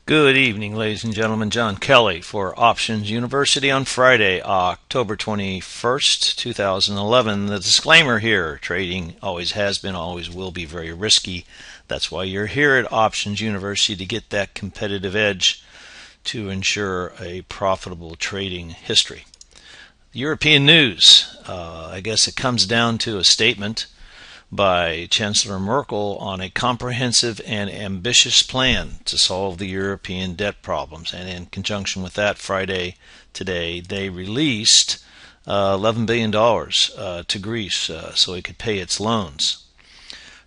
Good evening, ladies and gentlemen. John Kelly for Options University on Friday, October 21st, 2011. The disclaimer here, trading always has been, always will be very risky. That's why you're here at Options University, to get that competitive edge to ensure a profitable trading history. European news, I guess it comes down to a statement by Chancellor Merkel on a comprehensive and ambitious plan to solve the European debt problems. And in conjunction with that, Friday today, they released $11 billion to Greece so it could pay its loans.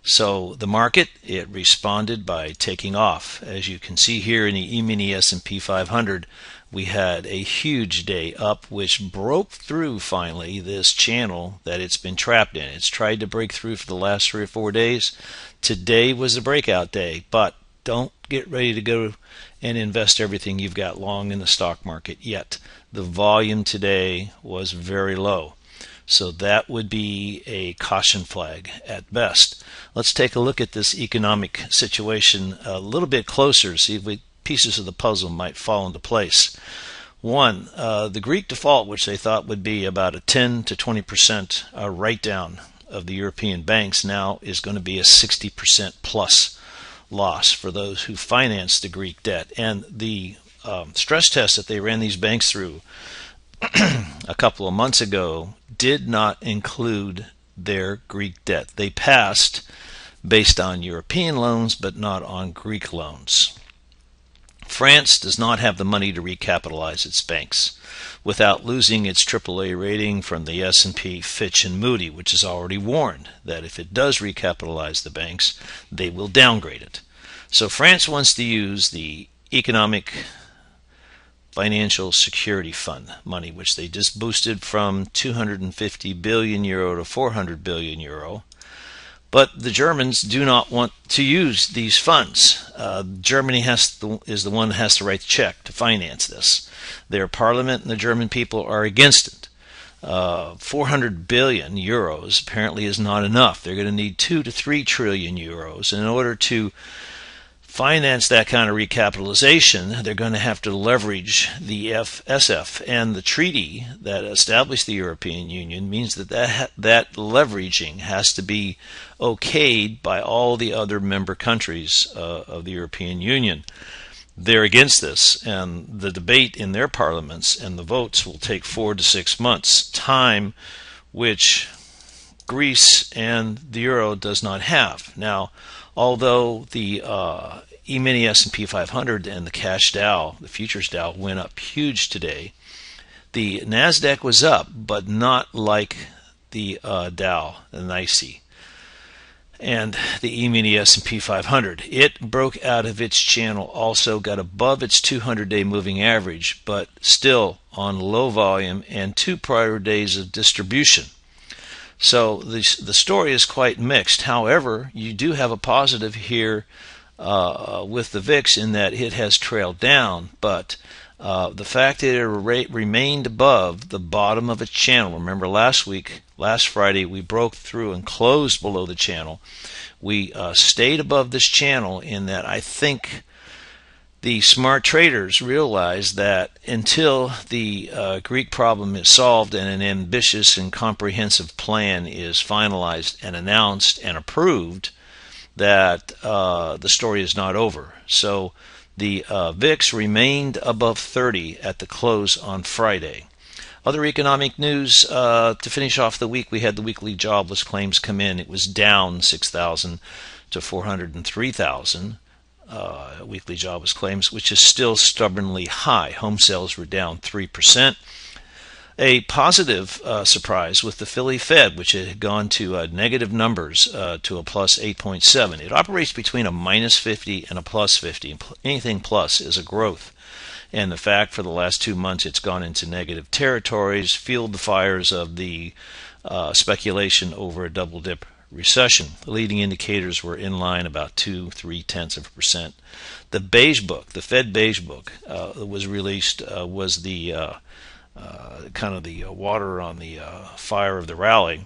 So the market, it responded by taking off. As you can see here in the E-mini S&P 500, we had a huge day up, which broke through finally this channel that it's been trapped in. It's tried to break through for the last 3 or 4 days. Today was a breakout day, but don't get ready to go and invest everything you've got long in the stock market yet. The volume today was very low. So that would be a caution flag at best. Let's take a look at this economic situation a little bit closer, see if pieces of the puzzle might fall into place. One, the Greek default, which they thought would be about a 10 to 20% write-down of the European banks, now is going to be a 60% plus loss for those who finance the Greek debt. And the stress test that they ran these banks through a couple of months ago did not include their Greek debt. They passed based on European loans, but not on Greek loans. France does not have the money to recapitalize its banks without losing its AAA rating from the S&P, Fitch, and Moody, which has already warned that if it does recapitalize the banks, they will downgrade it. So France wants to use the Economic Financial Security Fund money, which they just boosted from 250 billion euro to 400 billion euro. But the Germans do not want to use these funds. Germany is the one that has to write the check to finance this. Their parliament and the German people are against it. 400 billion euros apparently is not enough. They're going to need 2 to 3 trillion euros. And in order to finance that kind of recapitalization, they're going to have to leverage the FSF, and the treaty that established the European Union means that leveraging has to be okayed by all the other member countries of the European Union. They're against this, and the debate in their parliaments and the votes will take 4 to 6 months, time which Greece and the euro does not have. Now, although the E-mini S&P 500 and the cash Dow, the futures Dow, went up huge today, the NASDAQ was up, but not like the Dow, the NYSE, and the E-mini S&P 500. It broke out of its channel, also got above its 200-day moving average, but still on low volume and 2 prior days of distribution. So the story is quite mixed. However, you do have a positive here with the VIX in that it has trailed down, but the fact that it remained above the bottom of its channel. Remember last Friday, we broke through and closed below the channel. We stayed above this channel in that I think the smart traders realize that until the Greek problem is solved and an ambitious and comprehensive plan is finalized and announced and approved, that the story is not over. So the VIX remained above 30 at the close on Friday. Other economic news, to finish off the week, we had the weekly jobless claims come in. It was down 6,000 to 403,000. Weekly jobless claims, which is still stubbornly high. Home sales were down 3%. A positive surprise with the Philly Fed, which had gone to negative numbers to a plus 8.7. It operates between a minus 50 and a plus 50. Anything plus is a growth. And the fact for the last 2 months it's gone into negative territories, fueled the fires of the speculation over a double dip recession. The leading indicators were in line about 2.3%. The Beige Book, the Fed Beige Book, was released, was the kind of the water on the fire of the rally,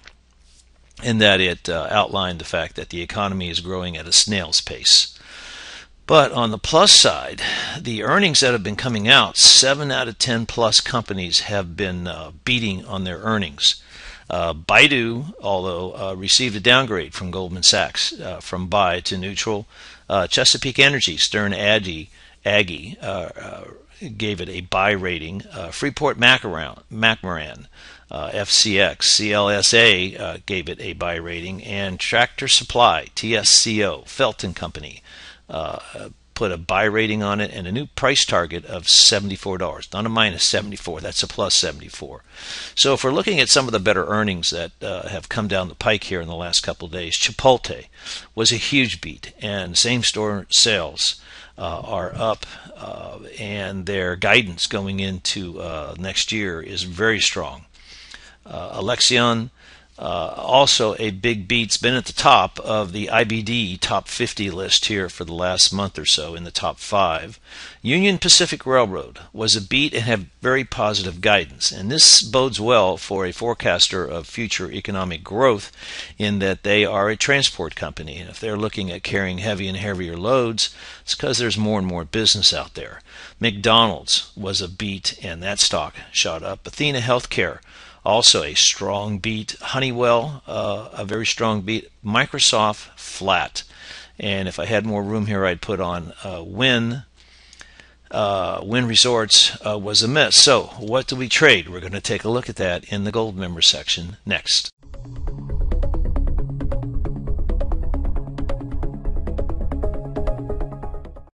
in that it outlined the fact that the economy is growing at a snail's pace. But on the plus side, the earnings that have been coming out, 7 out of 10 plus companies have been beating on their earnings. Baidu, although received a downgrade from Goldman Sachs from buy to neutral. Chesapeake Energy, Stern Aggie gave it a buy rating. Freeport McMoran, FCX, CLSA gave it a buy rating, and Tractor Supply, TSCO, Felton Company, put a buy rating on it and a new price target of $74. Not a minus 74, that's a plus 74. So if we're looking at some of the better earnings that have come down the pike here in the last couple of days, Chipotle was a huge beat, and same-store sales are up, and their guidance going into next year is very strong. Alexion, also a big beat. It's been at the top of the IBD top 50 list here for the last month or so, in the top 5. Union Pacific Railroad was a beat and have very positive guidance, and this bodes well for a forecaster of future economic growth, in that they are a transport company, and if they're looking at carrying heavy and heavier loads, it's because there's more and more business out there. McDonald's was a beat, and that stock shot up. Athena Healthcare, also a strong beat. Honeywell, a very strong beat. Microsoft, flat. And if I had more room here, I'd put on Wynn Resorts was a miss. So what do we trade? We're going to take a look at that in the Gold Member section next.